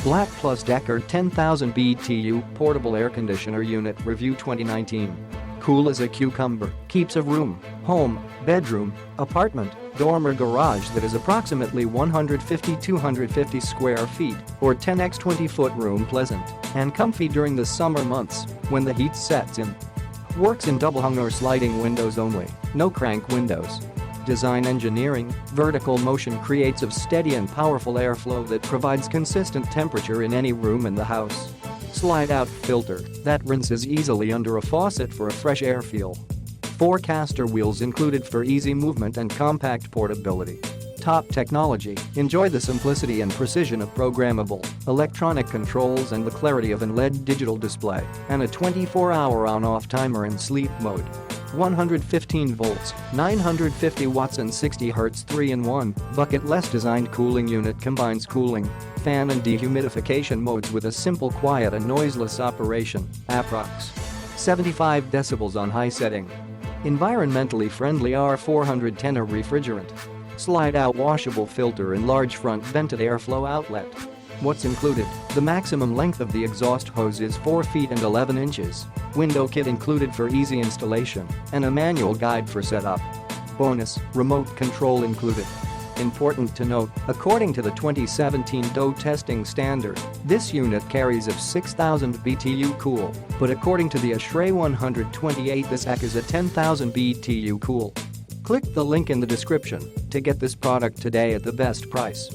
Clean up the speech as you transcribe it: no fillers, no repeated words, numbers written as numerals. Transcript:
Black Plus DECKER 10,000 BTU Portable Air Conditioner Unit Review 2019. Cool as a cucumber, keeps a room, home, bedroom, apartment, dorm or garage that is approximately 150-250 square feet or 10x 20-foot room pleasant and comfy during the summer months when the heat sets in. Works in double hung or sliding windows only, no crank windows. Design engineering, vertical motion creates a steady and powerful airflow that provides consistent temperature in any room in the house. Slide-out filter that rinses easily under a faucet for a fresh air feel. 4 caster wheels included for easy movement and compact portability. Top technology, enjoy the simplicity and precision of programmable, electronic controls and the clarity of an LED digital display, and a 24-hour on-off timer in sleep mode. 115 volts, 950 watts and 60 Hz 3-in-1 bucket-less designed cooling unit combines cooling, fan and dehumidification modes with a simple quiet and noiseless operation, approx. 75 decibels on high setting. Environmentally friendly R410 a refrigerant. Slide-out washable filter and large front vented airflow outlet. What's included? The maximum length of the exhaust hose is 4 feet and 11 inches. Window kit included for easy installation and a manual guide for setup. Bonus, remote control included. Important to note, according to the 2017 DOE testing standard, this unit carries of 6,000 BTU cool, but according to the ASHRAE 128 this ACK is a 10,000 BTU cool. Click the link in the description to get this product today at the best price.